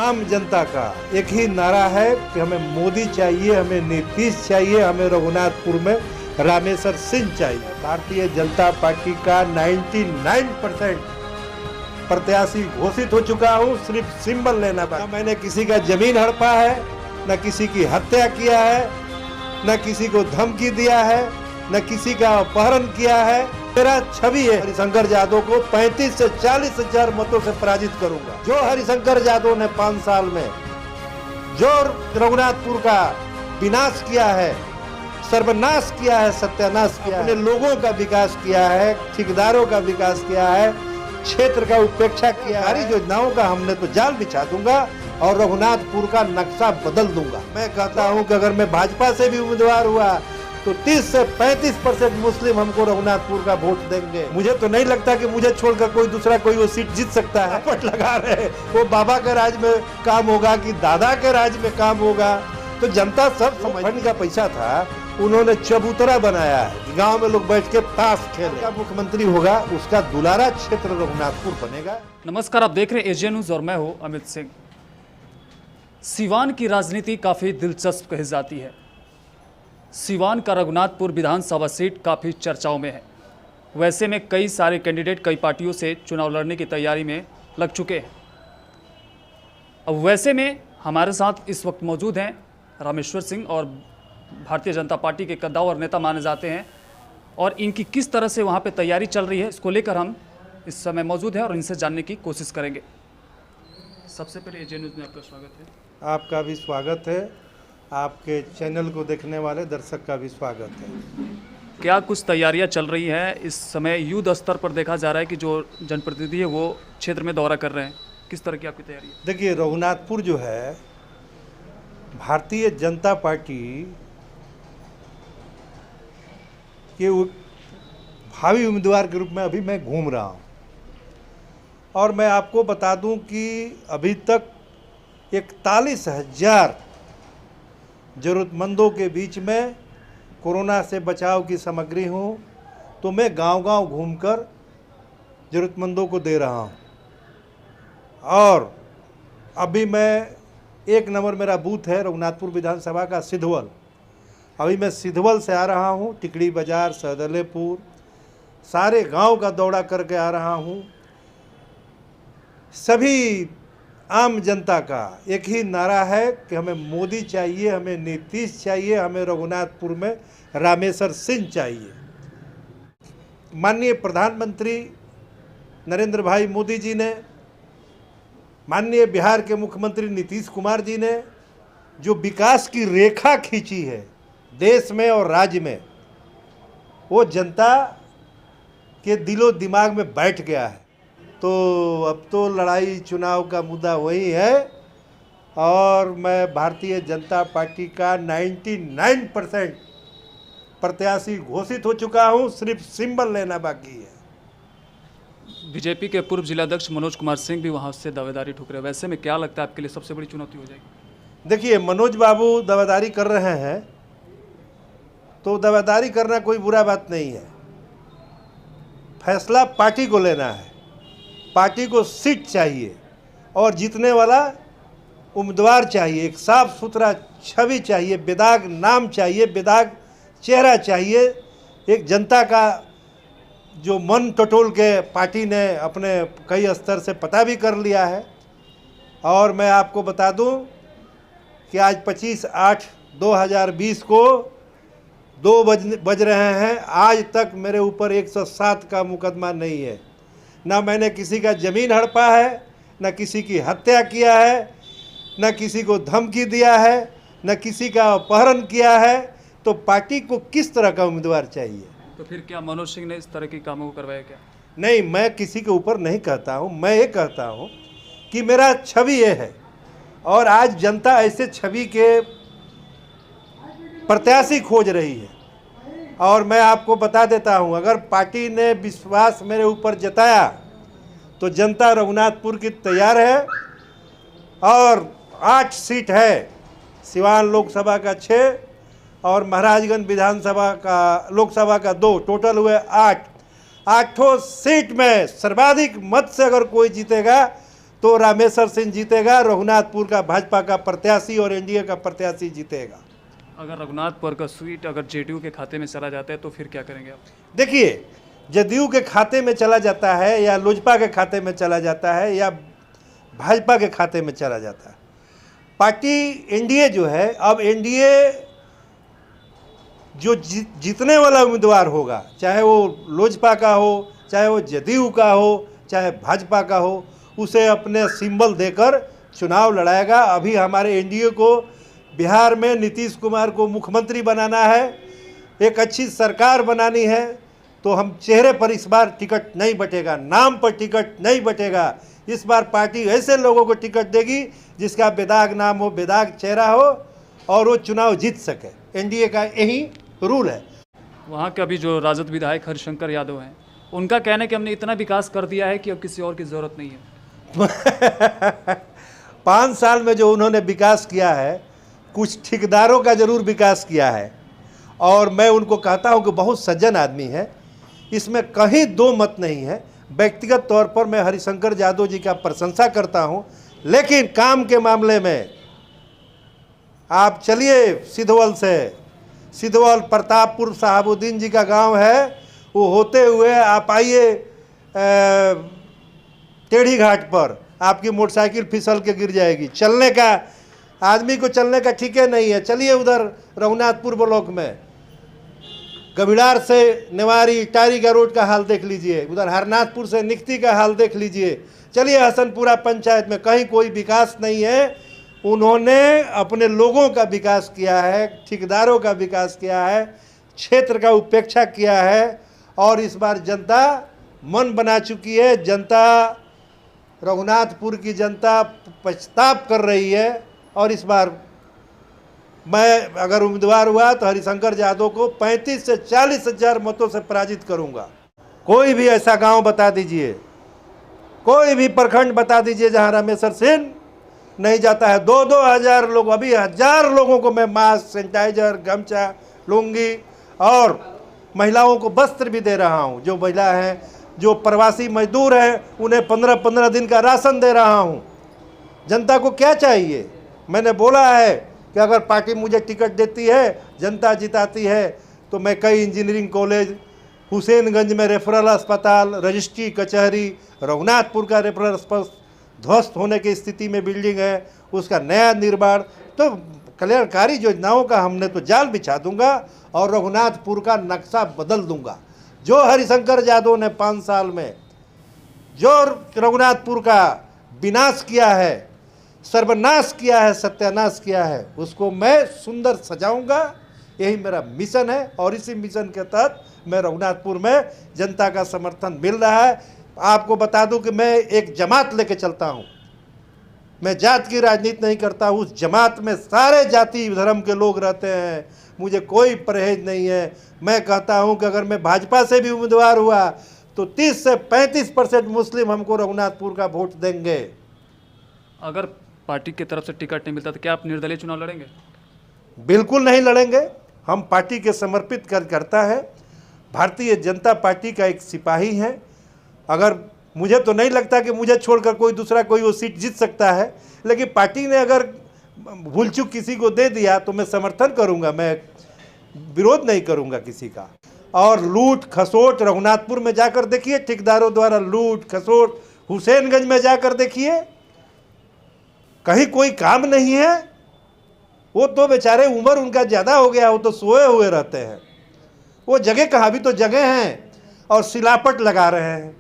आम जनता का एक ही नारा है कि हमें मोदी चाहिए, हमें नीतीश चाहिए, हमें रघुनाथपुर में रामेश्वर सिंह चाहिए। भारतीय जनता पार्टी का 99% प्रत्याशी घोषित हो चुका हूँ, सिर्फ सिंबल लेना बाकी। मैंने किसी का जमीन हड़पा है, न किसी की हत्या किया है, न किसी को धमकी दिया है, न किसी का अपहरण किया है। मेरा छवि है हरिशंकर यादव को 35 से 40 हजार मतों से पराजित करूंगा। जो हरिशंकर यादव ने 5 साल में जो रघुनाथपुर का विनाश किया है, सर्वनाश किया है, सत्यानाश किया है, अपने लोगों का विकास किया है, ठेकेदारों का विकास किया है, क्षेत्र का उपेक्षा किया है, सारी योजनाओं का हमने तो जाल बिछा दूंगा और रघुनाथपुर का नक्शा बदल दूंगा। मैं कहता हूं कि अगर मैं भाजपा से भी उम्मीदवार हुआ तो 30 से 35% मुस्लिम हमको रघुनाथपुर का वोट देंगे। मुझे तो नहीं लगता कि मुझे छोड़कर कोई दूसरा कोई वो सीट जीत सकता है। पट लगा रहे वो बाबा के राज में काम होगा कि दादा के राज में काम होगा, तो जनता सब फंड का पैसा था उन्होंने चबूतरा बनाया है। गांव में लोग बैठ के ताश खेले। मुख्यमंत्री होगा उसका दुलारा क्षेत्र रघुनाथपुर बनेगा। नमस्कार, आप देख रहे हैं एशियन न्यूज और मैं हूं अमित सिंह। सिवान की राजनीति काफी दिलचस्प कही जाती है। सिवान का रघुनाथपुर विधानसभा सीट काफ़ी चर्चाओं में है। वैसे में कई सारे कैंडिडेट कई पार्टियों से चुनाव लड़ने की तैयारी में लग चुके हैं। अब वैसे में हमारे साथ इस वक्त मौजूद हैं रामेश्वर सिंह और भारतीय जनता पार्टी के कद्दावर नेता माने जाते हैं, और इनकी किस तरह से वहाँ पे तैयारी चल रही है इसको लेकर हम इस समय मौजूद हैं और इनसे जानने की कोशिश करेंगे। सबसे पहले एशियन न्यूज़ में आपका स्वागत है। आपका भी स्वागत है, आपके चैनल को देखने वाले दर्शक का भी स्वागत है। क्या कुछ तैयारियां चल रही हैं इस समय? युद्ध स्तर पर देखा जा रहा है कि जो जनप्रतिनिधि है वो क्षेत्र में दौरा कर रहे हैं, किस तरह की आपकी तैयारी है? देखिए, रघुनाथपुर जो है भारतीय जनता पार्टी के भावी उम्मीदवार के रूप में अभी मैं घूम रहा हूँ, और मैं आपको बता दूं कि अभी तक 41,000 ज़रूरतमंदों के बीच में कोरोना से बचाव की सामग्री हूँ, तो मैं गांव-गांव घूमकर ज़रूरतमंदों को दे रहा हूँ। और अभी मैं 1 नंबर मेरा बूथ है रघुनाथपुर विधानसभा का सिधवल। अभी मैं सिधवल से आ रहा हूँ, टिकड़ी बाज़ार, सहदलेपुर, सारे गांव का दौरा करके आ रहा हूँ। सभी आम जनता का एक ही नारा है कि हमें मोदी चाहिए, हमें नीतीश चाहिए, हमें रघुनाथपुर में रामेश्वर सिंह चाहिए। माननीय प्रधानमंत्री नरेंद्र भाई मोदी जी ने, माननीय बिहार के मुख्यमंत्री नीतीश कुमार जी ने जो विकास की रेखा खींची है देश में और राज्य में, वो जनता के दिलो दिमाग में बैठ गया है। तो अब तो लड़ाई चुनाव का मुद्दा वही है, और मैं भारतीय जनता पार्टी का 99% प्रत्याशी घोषित हो चुका हूं, सिर्फ सिंबल लेना बाकी है। बीजेपी के पूर्व जिलाध्यक्ष मनोज कुमार सिंह भी वहां से दावेदारी ठुक रहे हैं। वैसे में क्या लगता है आपके लिए सबसे बड़ी चुनौती हो जाएगी? देखिए, मनोज बाबू दावेदारी कर रहे हैं तो दावेदारी करना कोई बुरा बात नहीं है। फैसला पार्टी को लेना है। पार्टी को सीट चाहिए और जीतने वाला उम्मीदवार चाहिए, एक साफ सुथरा छवि चाहिए, बेदाग नाम चाहिए, बेदाग चेहरा चाहिए। एक जनता का जो मन टटोल के पार्टी ने अपने कई स्तर से पता भी कर लिया है। और मैं आपको बता दूं कि आज 25/8/2020 को 2 बज रहे हैं, आज तक मेरे ऊपर 107 का मुकदमा नहीं है। ना मैंने किसी का ज़मीन हड़पा है, न किसी की हत्या किया है, न किसी को धमकी दिया है, न किसी का अपहरण किया है। तो पार्टी को किस तरह का उम्मीदवार चाहिए? तो फिर क्या मनोज सिंह ने इस तरह के कामों को करवाया क्या? नहीं, मैं किसी के ऊपर नहीं कहता हूँ। मैं ये कहता हूँ कि मेरा छवि ये है, और आज जनता ऐसे छवि के प्रत्याशी खोज रही है। और मैं आपको बता देता हूं, अगर पार्टी ने विश्वास मेरे ऊपर जताया तो जनता रघुनाथपुर की तैयार है। और 8 सीट है, सिवान लोकसभा का 6 और महाराजगंज विधानसभा का लोकसभा का 2, टोटल हुए 8। 8 सीट में सर्वाधिक मत से अगर कोई जीतेगा तो रामेश्वर सिंह जीतेगा, रघुनाथपुर का भाजपा का प्रत्याशी और एनडीए का प्रत्याशी जीतेगा। अगर रघुनाथपुर का सीट अगर जेडीयू के खाते में चला जाता है तो फिर क्या करेंगे आप? देखिए, जदयू के खाते में चला जाता है या लोजपा के खाते में चला जाता है या भाजपा के खाते में चला जाता है, पार्टी एनडीए जो है, अब एनडीए जो जीतने वाला उम्मीदवार होगा, चाहे वो लोजपा का हो, चाहे वो जदयू का हो, चाहे भाजपा का हो, उसे अपने सिंबल देकर चुनाव लड़ाएगा। अभी हमारे एनडीए को बिहार में नीतीश कुमार को मुख्यमंत्री बनाना है, एक अच्छी सरकार बनानी है, तो हम चेहरे पर इस बार टिकट नहीं बटेगा, नाम पर टिकट नहीं बटेगा। इस बार पार्टी ऐसे लोगों को टिकट देगी जिसका बेदाग नाम हो, बेदाग चेहरा हो और वो चुनाव जीत सके। एनडीए का यही रूल है। वहाँ के अभी जो राजद विधायक हरिशंकर यादव हैं, उनका कहना है कि हमने इतना विकास कर दिया है कि अब किसी और की ज़रूरत नहीं है। 5 साल में जो उन्होंने विकास किया है, कुछ ठेकेदारों का जरूर विकास किया है और मैं उनको कहता हूं कि बहुत सज्जन आदमी है, इसमें कहीं दो मत नहीं है। व्यक्तिगत तौर पर मैं हरिशंकर यादव जी का प्रशंसा करता हूं, लेकिन काम के मामले में आप चलिए सिद्धवल से, सिद्धवल प्रतापपुर साहबुद्दीन जी का गांव है, वो होते हुए आप आइए टेढ़ी घाट पर, आपकी मोटरसाइकिल फिसल के गिर जाएगी। चलने का आदमी को चलने का ठीके नहीं है। चलिए उधर रघुनाथपुर ब्लॉक में कबिड़ार से नेवारी इटारी का रोड का हाल देख लीजिए, उधर हरनाथपुर से निकती का हाल देख लीजिए। चलिए हसनपुरा पंचायत में कहीं कोई विकास नहीं है। उन्होंने अपने लोगों का विकास किया है, ठेकेदारों का विकास किया है, क्षेत्र का उपेक्षा किया है और इस बार जनता मन बना चुकी है। जनता, रघुनाथपुर की जनता पछताप कर रही है और इस बार मैं अगर उम्मीदवार हुआ तो हरिशंकर यादव को 35 से 40 हजार मतों से पराजित करूंगा। कोई भी ऐसा गांव बता दीजिए, कोई भी प्रखंड बता दीजिए जहां रामेश्वर सिंह नहीं जाता है। 2-2 हजार लोग, अभी 1000 लोगों को मैं मास्क, सैनिटाइजर, गमछा, लुंगी और महिलाओं को वस्त्र भी दे रहा हूं। जो महिला हैं, जो प्रवासी मजदूर हैं, उन्हें 15-15 दिन का राशन दे रहा हूं। जनता को क्या चाहिए? मैंने बोला है कि अगर पार्टी मुझे टिकट देती है, जनता जिताती है, तो मैं कई इंजीनियरिंग कॉलेज, हुसैनगंज में रेफरल अस्पताल, रजिस्ट्री कचहरी, रघुनाथपुर का रेफरल अस्पताल ध्वस्त होने की स्थिति में बिल्डिंग है, उसका नया निर्माण, तो कल्याणकारी योजनाओं का हमने तो जाल बिछा दूंगा और रघुनाथपुर का नक्शा बदल दूंगा। जो हरिशंकर यादव ने 5 साल में जो रघुनाथपुर का विनाश किया है, सर्वनाश किया है, सत्यानाश किया है, उसको मैं सुंदर सजाऊंगा। यही मेरा मिशन है और इसी मिशन के तहत मैं रघुनाथपुर में जनता का समर्थन मिल रहा है। आपको बता दूं कि मैं एक जमात लेके चलता हूं। मैं जात की राजनीति नहीं करता हूं। उस जमात में सारे जाति धर्म के लोग रहते हैं, मुझे कोई परहेज नहीं है। मैं कहता हूं कि अगर मैं भाजपा से भी उम्मीदवार हुआ तो 30 से 35% मुस्लिम हमको रघुनाथपुर का वोट देंगे। अगर पार्टी की तरफ से टिकट नहीं मिलता तो क्या आप निर्दलीय चुनाव लड़ेंगे? बिल्कुल नहीं लड़ेंगे। हम पार्टी के समर्पित करता है, भारतीय जनता पार्टी का एक सिपाही है। अगर मुझे तो नहीं लगता कि मुझे छोड़कर कोई दूसरा कोई वो सीट जीत सकता है, लेकिन पार्टी ने अगर भूल चूक किसी को दे दिया तो मैं समर्थन करूंगा, मैं विरोध नहीं करूंगा किसी का। और लूट खसोट रघुनाथपुर में जाकर देखिए, ठेकेदारों द्वारा लूट खसोट, हुसैनगंज में जाकर देखिए, कहीं कोई काम नहीं है। वो तो बेचारे उम्र उनका ज़्यादा हो गया, वो तो सोए हुए रहते हैं। वो जगह कहाँ, भी तो जगह हैं और सिलापट लगा रहे हैं,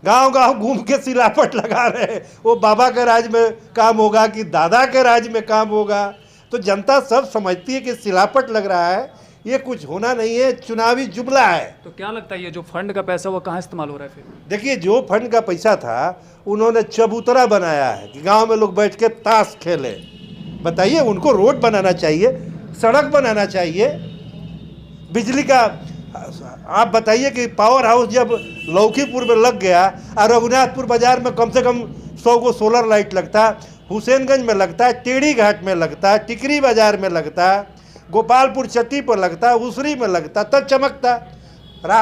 गांव गांव घूम के सिलापट लगा रहे हैं। वो बाबा के राज में काम होगा कि दादा के राज में काम होगा? तो जनता सब समझती है कि सिलापट लग रहा है, ये कुछ होना नहीं है, चुनावी जुमला है। तो क्या लगता है ये जो फंड का पैसा वो कहाँ इस्तेमाल हो रहा है फिर? देखिए, जो फंड का पैसा था उन्होंने चबूतरा बनाया है कि गांव में लोग बैठ के ताश खेले। बताइए, उनको रोड बनाना चाहिए, सड़क बनाना चाहिए, बिजली का। आप बताइए कि पावर हाउस जब लौकीपुर में लग गया और रघुनाथपुर बाजार में कम से कम 100 को सोलर लाइट लगता, हुसैनगंज में लगता है, टेढ़ी घाट में लगता है, टिकरी बाजार में लगता है, गोपालपुर चट्टी पर लगता है, उसरी में लगता, तब चमकता।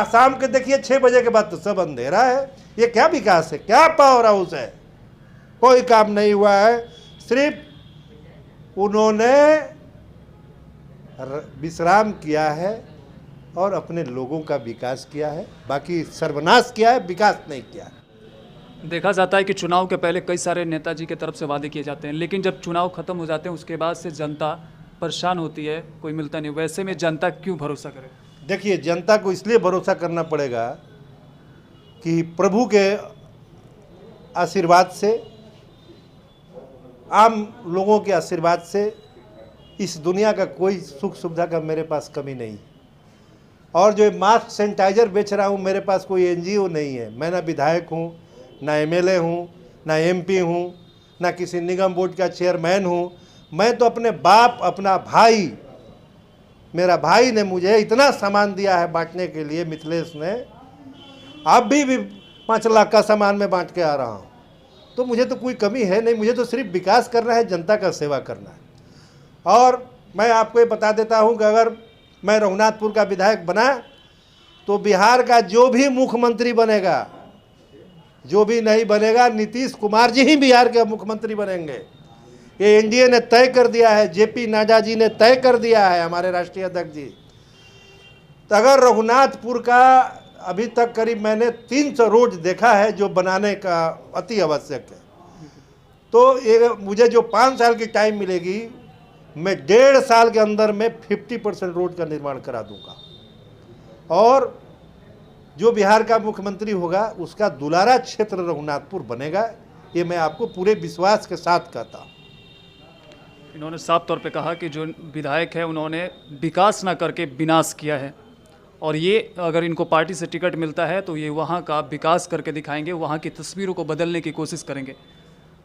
शाम के देखिए 6 बजे के बाद तो सब अंधेरा है। ये क्या विकास है? क्या पावर हाउस है? कोई काम नहीं हुआ है। सिर्फ उन्होंने विश्राम किया है और अपने लोगों का विकास किया है, बाकी सर्वनाश किया है, विकास नहीं किया है। देखा जाता है कि चुनाव के पहले कई सारे नेताजी की तरफ से वादे किए जाते हैं, लेकिन जब चुनाव खत्म हो जाते हैं उसके बाद से जनता परेशान होती है, कोई मिलता नहीं। वैसे में जनता क्यों भरोसा करे? देखिए, जनता को इसलिए भरोसा करना पड़ेगा कि प्रभु के आशीर्वाद से, आम लोगों के आशीर्वाद से इस दुनिया का कोई सुख सुविधा का मेरे पास कमी नहीं। और जो मास्क सैनिटाइजर बेच रहा हूँ, मेरे पास कोई एनजीओ नहीं है। मैं ना विधायक हूँ, ना एमएलए हूँ, ना एमपी हूँ, ना किसी निगम बोर्ड का चेयरमैन हूँ। मैं तो अपने बाप, अपना भाई, मेरा भाई ने मुझे इतना सामान दिया है बांटने के लिए, मिथिलेश ने। अब भी 5 लाख का सामान मैं बांट के आ रहा हूँ। तो मुझे तो कोई कमी है नहीं, मुझे तो सिर्फ विकास करना है, जनता का सेवा करना है। और मैं आपको ये बता देता हूँ कि अगर मैं रघुनाथपुर का विधायक बना तो बिहार का जो भी मुख्यमंत्री बनेगा, जो भी नहीं बनेगा, नीतीश कुमार जी ही बिहार के मुख्यमंत्री बनेंगे। ये एनडीए ने तय कर दिया है, जेपी नड्डा जी ने तय कर दिया है, हमारे राष्ट्रीय अध्यक्ष जी। तो अगर रघुनाथपुर का अभी तक करीब मैंने 300 रोड देखा है जो बनाने का अति आवश्यक है। तो ये मुझे जो 5 साल की टाइम मिलेगी, मैं 1.5 साल के अंदर में 50% रोड का निर्माण करा दूंगा। और जो बिहार का मुख्यमंत्री होगा उसका दुलारा क्षेत्र रघुनाथपुर बनेगा, ये मैं आपको पूरे विश्वास के साथ कहता हूँ। इन्होंने साफ तौर पे कहा कि जो विधायक है उन्होंने विकास ना करके विनाश किया है, और ये अगर इनको पार्टी से टिकट मिलता है तो ये वहाँ का विकास करके दिखाएंगे, वहाँ की तस्वीरों को बदलने की कोशिश करेंगे।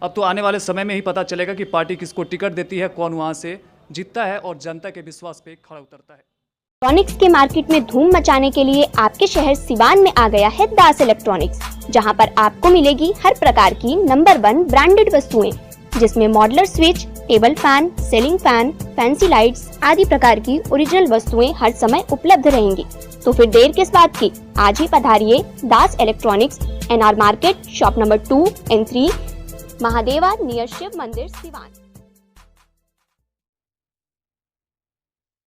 अब तो आने वाले समय में ही पता चलेगा कि पार्टी किसको टिकट देती है, कौन वहाँ से जीतता है और जनता के विश्वास पे खड़ा उतरता है। इलेक्ट्रॉनिक्स के मार्केट में धूम मचाने के लिए आपके शहर सिवान में आ गया है दास इलेक्ट्रॉनिक्स, जहां पर आपको मिलेगी हर प्रकार की नंबर 1 ब्रांडेड वस्तुएं, जिसमें modular switch, table fan, ceiling fan, fancy lights आदि प्रकार की ओरिजिनल वस्तुएं हर समय उपलब्ध रहेंगी। तो फिर देर किस बात की, आज ही पधारिए Das electronics, NR market, shop number 2 and 3, Mahadeva near Shiv मंदिर, सिवान।